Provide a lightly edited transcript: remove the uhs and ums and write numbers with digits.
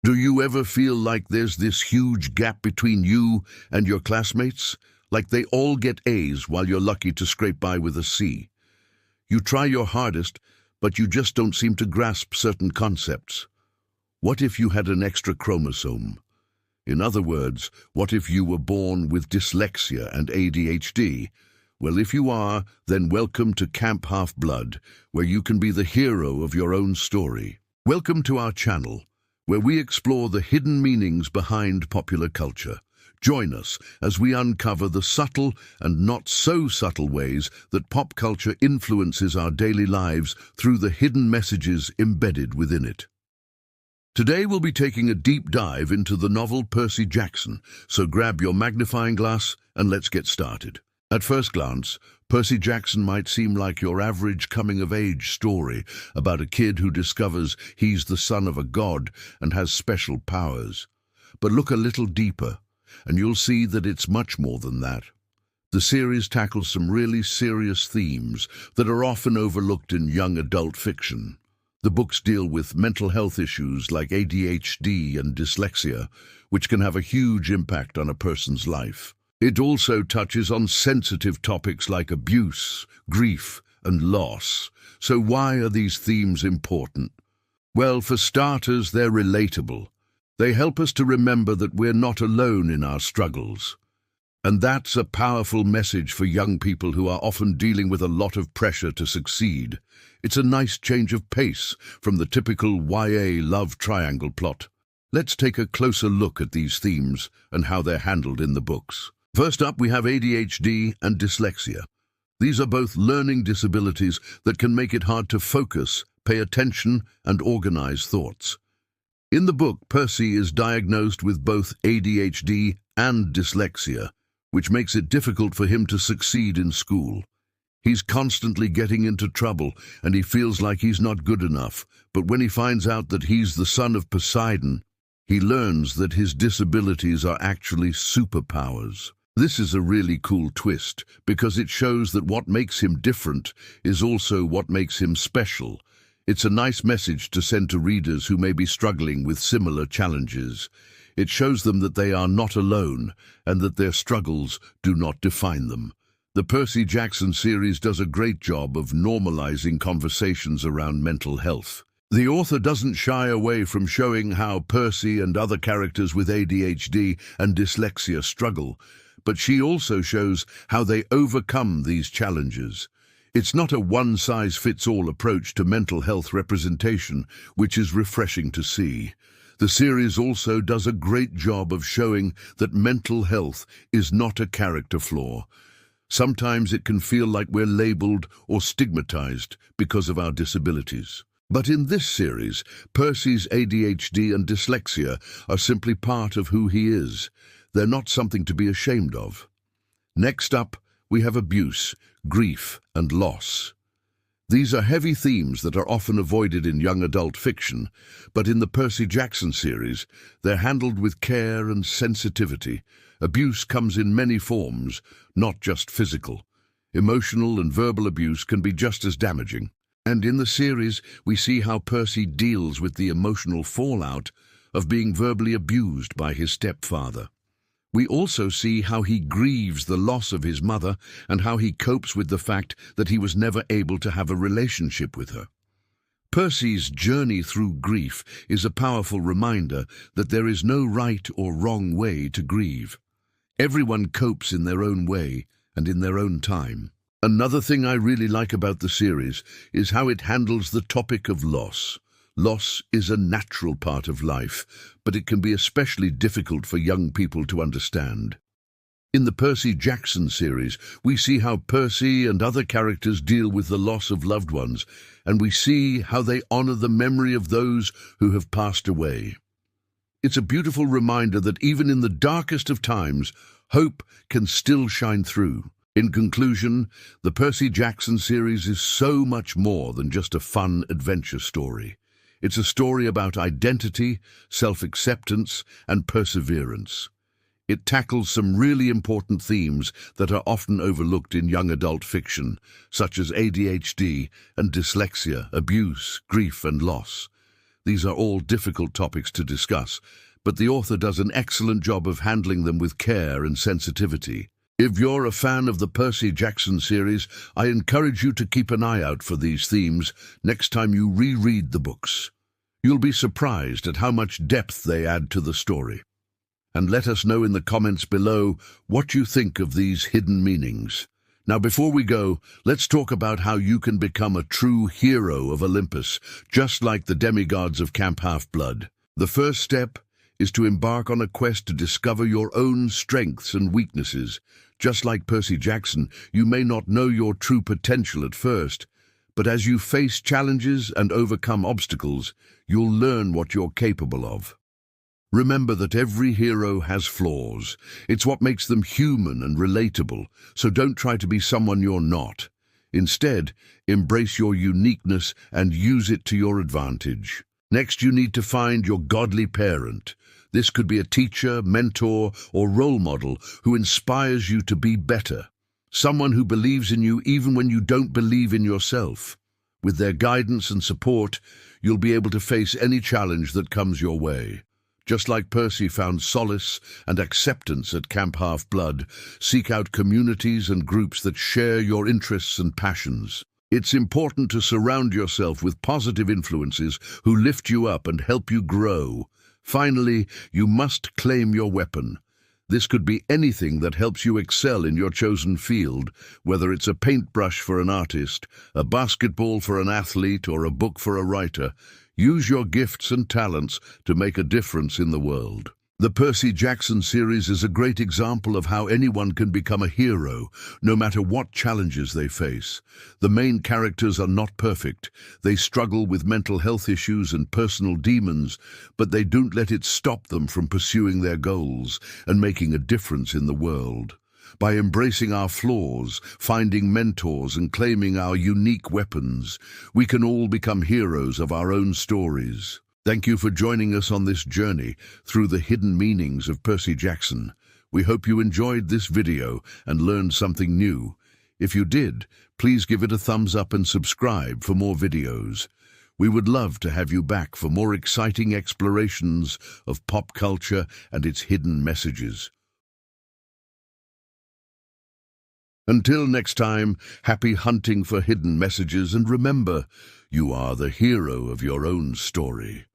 Do you ever feel like there's this huge gap between you and your classmates? Like they all get A's while you're lucky to scrape by with a C. You try your hardest, but you just don't seem to grasp certain concepts. What if you had an extra chromosome? In other words, what if you were born with dyslexia and ADHD? Well, if you are, then welcome to Camp Half-Blood, where you can be the hero of your own story. Welcome to our channel, where we explore the hidden meanings behind popular culture. Join us as we uncover the subtle and not so subtle ways that pop culture influences our daily lives through the hidden messages embedded within it. Today we'll be taking a deep dive into the novel Percy Jackson, so grab your magnifying glass and let's get started. At first glance, Percy Jackson might seem like your average coming-of-age story about a kid who discovers he's the son of a god and has special powers. But look a little deeper, and you'll see that it's much more than that. The series tackles some really serious themes that are often overlooked in young adult fiction. The books deal with mental health issues like ADHD and dyslexia, which can have a huge impact on a person's life. It also touches on sensitive topics like abuse, grief, and loss. So why are these themes important? Well, for starters, they're relatable. They help us to remember that we're not alone in our struggles. And that's a powerful message for young people who are often dealing with a lot of pressure to succeed. It's a nice change of pace from the typical YA love triangle plot. Let's take a closer look at these themes and how they're handled in the books. First up, we have ADHD and dyslexia. These are both learning disabilities that can make it hard to focus, pay attention, and organize thoughts. In the book, Percy is diagnosed with both ADHD and dyslexia, which makes it difficult for him to succeed in school. He's constantly getting into trouble, and he feels like he's not good enough. But when he finds out that he's the son of Poseidon, he learns that his disabilities are actually superpowers. This is a really cool twist, because it shows that what makes him different is also what makes him special. It's a nice message to send to readers who may be struggling with similar challenges. It shows them that they are not alone, and that their struggles do not define them. The Percy Jackson series does a great job of normalizing conversations around mental health. The author doesn't shy away from showing how Percy and other characters with ADHD and dyslexia struggle, but she also shows how they overcome these challenges. It's not a one-size-fits-all approach to mental health representation, which is refreshing to see. The series also does a great job of showing that mental health is not a character flaw. Sometimes it can feel like we're labeled or stigmatized because of our disabilities. But in this series, Percy's ADHD and dyslexia are simply part of who he is. They're not something to be ashamed of. Next up, we have abuse, grief, and loss. These are heavy themes that are often avoided in young adult fiction, but in the Percy Jackson series, they're handled with care and sensitivity. Abuse comes in many forms, not just physical. Emotional and verbal abuse can be just as damaging. And in the series, we see how Percy deals with the emotional fallout of being verbally abused by his stepfather. We also see how he grieves the loss of his mother and how he copes with the fact that he was never able to have a relationship with her. Percy's journey through grief is a powerful reminder that there is no right or wrong way to grieve. Everyone copes in their own way and in their own time. Another thing I really like about the series is how it handles the topic of loss. Loss is a natural part of life, but it can be especially difficult for young people to understand. In the Percy Jackson series, we see how Percy and other characters deal with the loss of loved ones, and we see how they honor the memory of those who have passed away. It's a beautiful reminder that even in the darkest of times, hope can still shine through. In conclusion, the Percy Jackson series is so much more than just a fun adventure story. It's a story about identity, self-acceptance, and perseverance. It tackles some really important themes that are often overlooked in young adult fiction, such as ADHD and dyslexia, abuse, grief, and loss. These are all difficult topics to discuss, but the author does an excellent job of handling them with care and sensitivity. If you're a fan of the Percy Jackson series, I encourage you to keep an eye out for these themes next time you reread the books. You'll be surprised at how much depth they add to the story. And let us know in the comments below what you think of these hidden meanings. Now, before we go, let's talk about how you can become a true hero of Olympus, just like the demigods of Camp Half-Blood. The first step is to embark on a quest to discover your own strengths and weaknesses. Just like Percy Jackson, you may not know your true potential at first, but as you face challenges and overcome obstacles, you'll learn what you're capable of. Remember that every hero has flaws. It's what makes them human and relatable, so don't try to be someone you're not. Instead, embrace your uniqueness and use it to your advantage. Next, you need to find your godly parent. This could be a teacher, mentor, or role model who inspires you to be better. Someone who believes in you even when you don't believe in yourself. With their guidance and support, you'll be able to face any challenge that comes your way. Just like Percy found solace and acceptance at Camp Half-Blood, seek out communities and groups that share your interests and passions. It's important to surround yourself with positive influences who lift you up and help you grow. Finally, you must claim your weapon. This could be anything that helps you excel in your chosen field, whether it's a paintbrush for an artist, a basketball for an athlete, or a book for a writer. Use your gifts and talents to make a difference in the world. The Percy Jackson series is a great example of how anyone can become a hero, no matter what challenges they face. The main characters are not perfect. They struggle with mental health issues and personal demons, but they don't let it stop them from pursuing their goals and making a difference in the world. By embracing our flaws, finding mentors, and claiming our unique weapons, we can all become heroes of our own stories. Thank you for joining us on this journey through the hidden meanings of Percy Jackson. We hope you enjoyed this video and learned something new. If you did, please give it a thumbs up and subscribe for more videos. We would love to have you back for more exciting explorations of pop culture and its hidden messages. Until next time, happy hunting for hidden messages, and remember, you are the hero of your own story.